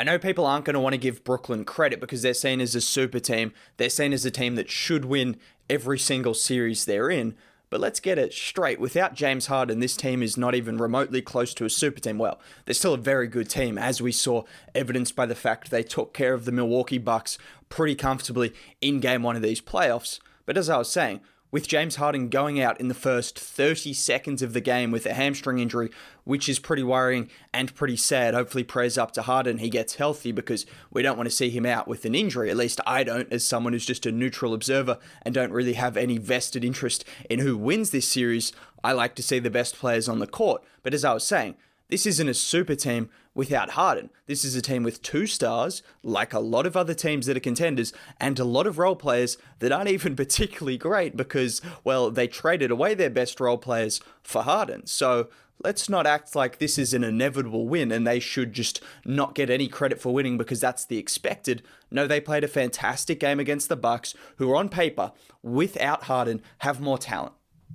I know people aren't going to want to give Brooklyn credit because they're seen as a super team. They're seen as a team that should win every single series they're in. But let's get it straight. Without James Harden, this team is not even remotely close to a super team. Well, they're still a very good team, as we saw evidenced by the fact they took care of the Milwaukee Bucks pretty comfortably in game one of these playoffs. But as I was saying, with James Harden going out in the first 30 seconds of the game with a hamstring injury, which is pretty worrying and pretty sad. Hopefully prayers up to Harden, he gets healthy because we don't want to see him out with an injury. At least I don't, as someone who's just a neutral observer and don't really have any vested interest in who wins this series. I like to see the best players on the court. But as I was saying, this isn't a super team without Harden. This is a team with two stars, like a lot of other teams that are contenders, and a lot of role players that aren't even particularly great because, well, they traded away their best role players for Harden. So let's not act like this is an inevitable win and they should just not get any credit for winning because that's the expected. No, they played a fantastic game against the Bucks, who on paper, without Harden, have more talent.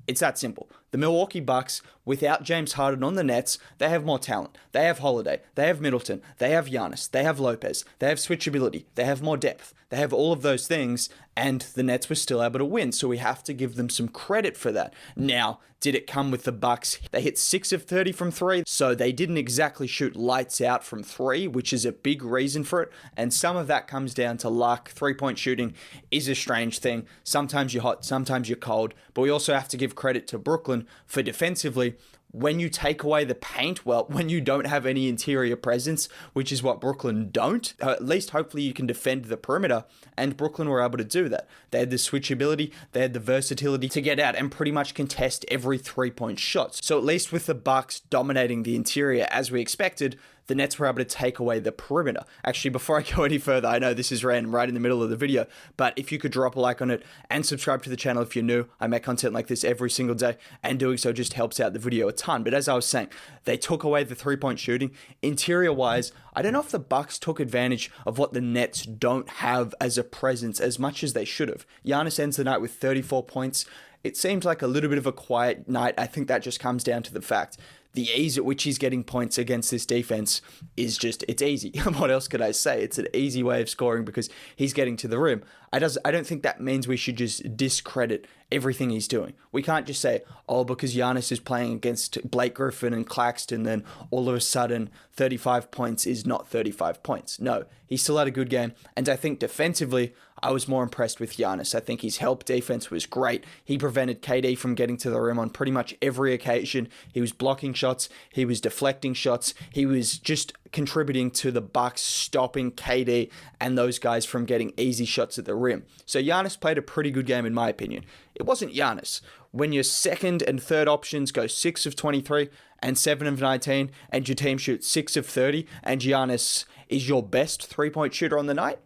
It's that simple. The Milwaukee Bucks, without James Harden on the Nets, they have more talent. They have Holiday. They have Middleton. They have Giannis. They have Lopez. They have switchability. They have more depth. They have all of those things, and the Nets were still able to win, so we have to give them some credit for that. Now, did it come with the Bucks? They hit 6 of 30 from 3, so they didn't exactly shoot lights out from 3, which is a big reason for it, and some of that comes down to luck. Three-point shooting is a strange thing. Sometimes you're hot, sometimes you're cold, but we also have to give credit to Brooklyn for defensively. When you take away the paint, well, when you don't have any interior presence, which is what Brooklyn don't, at least hopefully you can defend the perimeter, and Brooklyn were able to do that. They had the switchability, they had the versatility to get out and pretty much contest every three-point shot. So at least with the Bucks dominating the interior as we expected, the Nets were able to take away the perimeter. Actually, before I go any further, I know this is random right in the middle of the video, but if you could drop a like on it and subscribe to the channel if you're new, I make content like this every single day, and doing so just helps out the video a ton. But as I was saying, they took away the three-point shooting. Interior-wise, I don't know if the Bucks took advantage of what the Nets don't have as a presence as much as they should have. Giannis ends the night with 34 points. It seems like a little bit of a quiet night. I think that just comes down to the fact the ease at which he's getting points against this defense is just, it's easy. What else could I say? It's an easy way of scoring because he's getting to the rim. I don't think that means we should just discredit everything he's doing. We can't just say, oh, because Giannis is playing against Blake Griffin and Claxton, then all of a sudden 35 points is not 35 points. No, he still had a good game. And I think defensively, I was more impressed with Giannis. I think his help defense was great. He prevented KD from getting to the rim on pretty much every occasion. He was blocking shots. He was deflecting shots. He was just contributing to the Bucks stopping KD and those guys from getting easy shots at the rim. So Giannis played a pretty good game in my opinion. It wasn't Giannis. When your second and third options go 6 of 23 and 7 of 19 and your team shoots 6 of 30 and Giannis is your best three-point shooter on the night,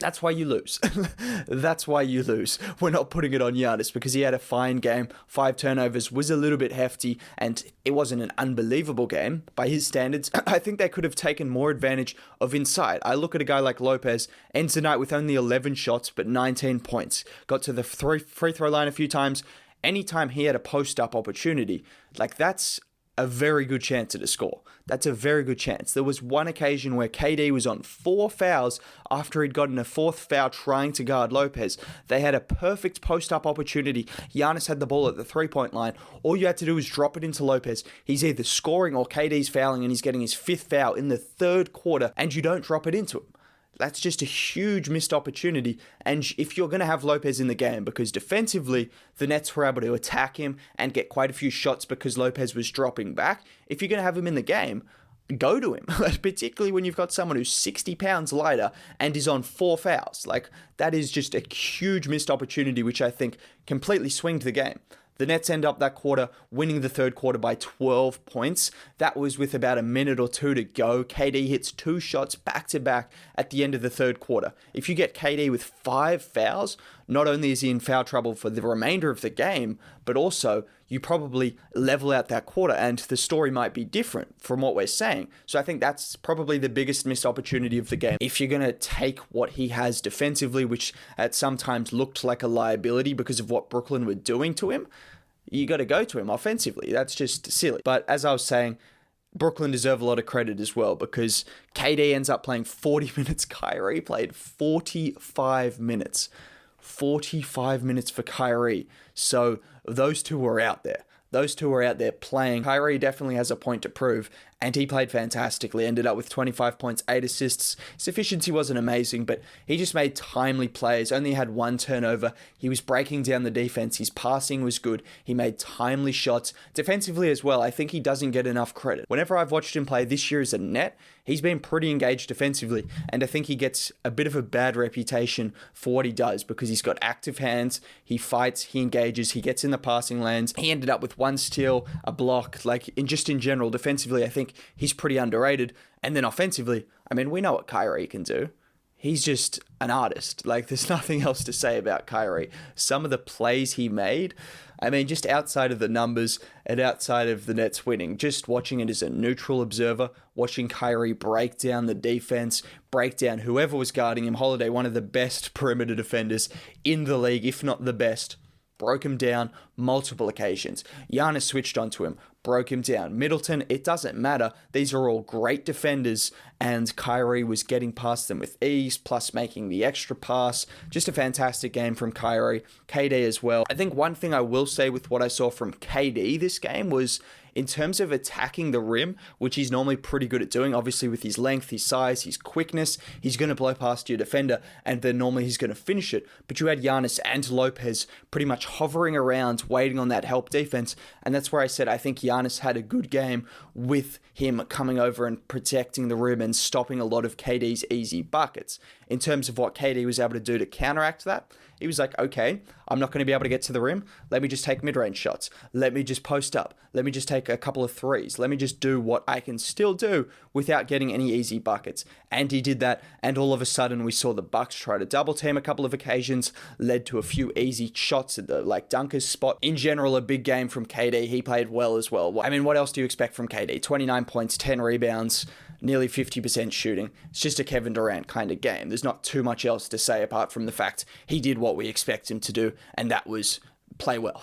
that's why you lose. That's why you lose. We're not putting it on Giannis because he had a fine game. 5 turnovers was a little bit hefty, and it wasn't an unbelievable game by his standards. I think they could have taken more advantage of inside. I look at a guy like Lopez, ends the night with only 11 shots, but 19 points. Got to the free throw line a few times. Anytime he had a post-up opportunity, like that's a very good chance at a score. That's a very good chance. There was one occasion where KD was on 4 fouls after he'd gotten a 4th foul trying to guard Lopez. They had a perfect post-up opportunity. Giannis had the ball at the three-point line. All you had to do was drop it into Lopez. He's either scoring or KD's fouling, and he's getting his 5th foul in the 3rd quarter, and you don't drop it into him. That's just a huge missed opportunity. And if you're going to have Lopez in the game, because defensively, the Nets were able to attack him and get quite a few shots because Lopez was dropping back. If you're going to have him in the game, go to him, particularly when you've got someone who's 60 pounds lighter and is on 4 fouls. Like, that is just a huge missed opportunity, which I think completely swinged the game. The Nets end up that quarter winning the 3rd quarter by 12 points. That was with about a minute or 2 to go. KD hits 2 shots back-to-back at the end of the 3rd quarter. If you get KD with 5 fouls, not only is he in foul trouble for the remainder of the game, but also you probably level out that quarter and the story might be different from what we're saying. So I think that's probably the biggest missed opportunity of the game. If you're going to take what he has defensively, which at sometimes looked like a liability because of what Brooklyn were doing to him, you got to go to him offensively. That's just silly. But as I was saying, Brooklyn deserve a lot of credit as well because KD ends up playing 40 minutes. Kyrie played 45 minutes. 45 minutes for Kyrie. So those two were out there. Those two were out there playing. Kyrie definitely has a point to prove, and he played fantastically. Ended up with 25 points, 8 assists. His efficiency wasn't amazing, but he just made timely plays. Only had 1 turnover. He was breaking down the defense. His passing was good. He made timely shots. Defensively as well, I think he doesn't get enough credit. Whenever I've watched him play this year as a net, he's been pretty engaged defensively, and I think he gets a bit of a bad reputation for what he does because he's got active hands, he fights, he engages, he gets in the passing lanes. He ended up with 1 steal, a block. Like, in general, defensively, I think he's pretty underrated. And then offensively, I mean, we know what Kyrie can do. He's just an artist. Like, there's nothing else to say about Kyrie. Some of the plays he made, I mean, just outside of the numbers and outside of the Nets winning, just watching it as a neutral observer, watching Kyrie break down the defense, break down whoever was guarding him. Holiday, one of the best perimeter defenders in the league, if not the best, broke him down multiple occasions. Giannis switched onto him, broke him down. Middleton, it doesn't matter. These are all great defenders, and Kyrie was getting past them with ease, plus making the extra pass. Just a fantastic game from Kyrie. KD as well. I think one thing I will say with what I saw from KD this game was, in terms of attacking the rim, which he's normally pretty good at doing, obviously with his length, his size, his quickness, he's going to blow past your defender, and then normally he's going to finish it. But you had Giannis and Lopez pretty much hovering around, waiting on that help defense, and that's where I said I think Giannis had a good game with him coming over and protecting the rim and stopping a lot of KD's easy buckets. In terms of what KD was able to do to counteract that, he was like, okay, I'm not going to be able to get to the rim. Let me just take mid-range shots. Let me just post up. Let me just take a couple of threes. Let me just do what I can still do without getting any easy buckets. And he did that, and all of a sudden we saw the Bucks try to double team a couple of occasions, led to a few easy shots at the dunker's spot. In general, a big game from KD. He played well as well. I mean, what else do you expect from KD? 29 points, 10 rebounds, nearly 50% shooting. It's just a Kevin Durant kind of game. There's not too much else to say apart from the fact he did what we expect him to do, and that was play well.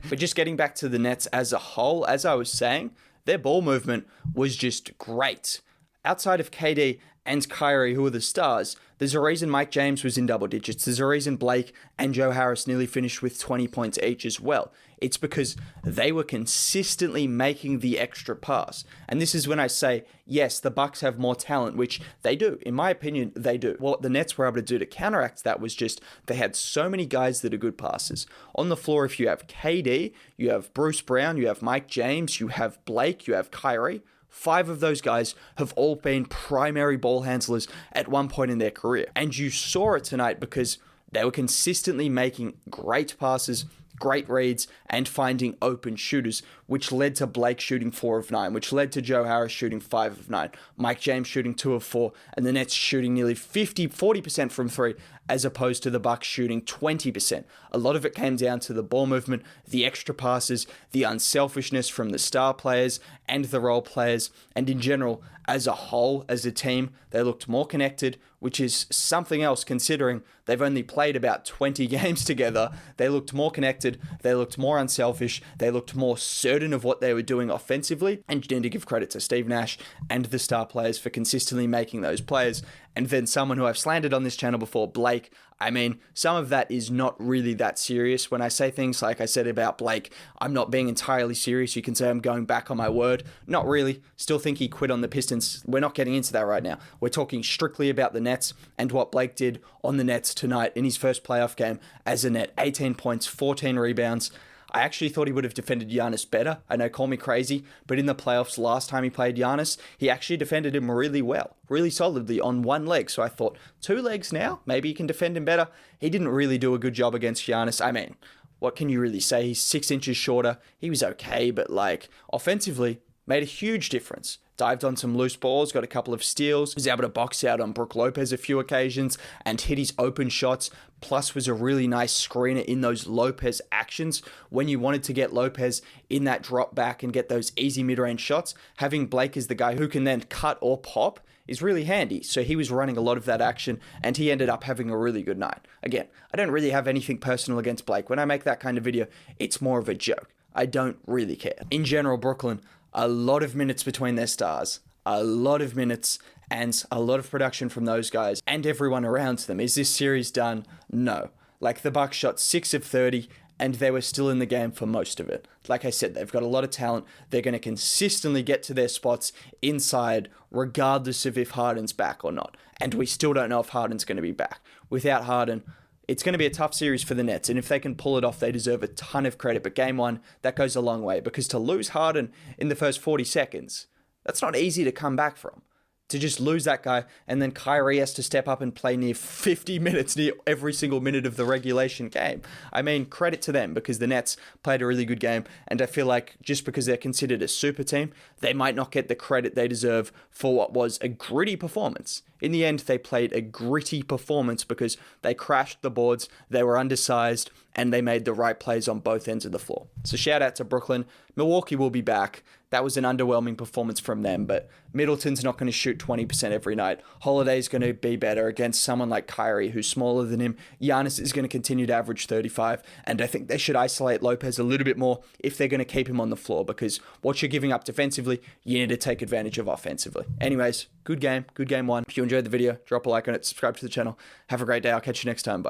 But just getting back to the Nets as a whole, as I was saying, their ball movement was just great. Outside of KD and Kyrie, who are the stars, there's a reason Mike James was in double digits. There's a reason Blake and Joe Harris nearly finished with 20 points each as well. It's because they were consistently making the extra pass. And this is when I say, yes, the Bucks have more talent, which they do. In my opinion, they do. What the Nets were able to do to counteract that was just they had so many guys that are good passers. On the floor, if you have KD, you have Bruce Brown, you have Mike James, you have Blake, you have Kyrie. 5 of those guys have all been primary ball handlers at one point in their career. And you saw it tonight because they were consistently making great passes, great reads, and finding open shooters, which led to Blake shooting 4 of 9, which led to Joe Harris shooting 5 of 9, Mike James shooting 2 of 4, and the Nets shooting nearly 40% from 3, as opposed to the Bucks shooting 20%. A lot of it came down to the ball movement, the extra passes, the unselfishness from the star players and the role players, and in general, as a whole, as a team, they looked more connected, which is something else considering they've only played about 20 games together. They looked more connected, they looked more unselfish, they looked more certain of what they were doing offensively, and you need to give credit to Steve Nash and the star players for consistently making those plays. And then someone who I've slandered on this channel before, Blake, I mean, some of that is not really that serious. When I say things like I said about Blake, I'm not being entirely serious. You can say I'm going back on my word. Not really. Still think he quit on the Pistons. We're not getting into that right now. We're talking strictly about the Nets and what Blake did on the Nets tonight in his first playoff game as a Net. 18 points, 14 rebounds. I actually thought he would have defended Giannis better. I know, call me crazy, but in the playoffs last time he played Giannis, he actually defended him really well, really solidly on one leg. So I thought, 2 legs now? Maybe he can defend him better. He didn't really do a good job against Giannis. I mean, what can you really say? He's 6 inches shorter. He was okay, but offensively, made a huge difference. Dived on some loose balls, got a couple of steals, was able to box out on Brook Lopez a few occasions and hit his open shots, plus was a really nice screener in those Lopez actions. When you wanted to get Lopez in that drop back and get those easy mid-range shots, having Blake as the guy who can then cut or pop is really handy. So he was running a lot of that action and he ended up having a really good night. Again, I don't really have anything personal against Blake. When I make that kind of video, it's more of a joke. I don't really care. In general, Brooklyn, a lot of minutes between their stars, a lot of minutes and a lot of production from those guys and everyone around them. Is this series done? No. Like, the Bucks shot 6 of 30 and they were still in the game for most of it. Like I said, they've got a lot of talent. They're going to consistently get to their spots inside, regardless of if Harden's back or not. And we still don't know if Harden's going to be back. Without Harden, it's going to be a tough series for the Nets. And if they can pull it off, they deserve a ton of credit. But game one, that goes a long way. Because to lose Harden in the first 40 seconds, that's not easy to come back from. To just lose that guy, and then Kyrie has to step up and play near 50 minutes, near every single minute of the regulation game. I mean, credit to them, because the Nets played a really good game, and I feel like just because they're considered a super team, they might not get the credit they deserve for what was a gritty performance. In the end, they played a gritty performance because they crashed the boards, they were undersized, and they made the right plays on both ends of the floor. So shout out to Brooklyn. Milwaukee will be back. That was an underwhelming performance from them, but Middleton's not going to shoot 20% every night. Holiday's going to be better against someone like Kyrie, who's smaller than him. Giannis is going to continue to average 35, and I think they should isolate Lopez a little bit more if they're going to keep him on the floor, because what you're giving up defensively, you need to take advantage of offensively. Anyways, good game one. If you enjoyed the video, drop a like on it, subscribe to the channel. Have a great day. I'll catch you next time. Bye.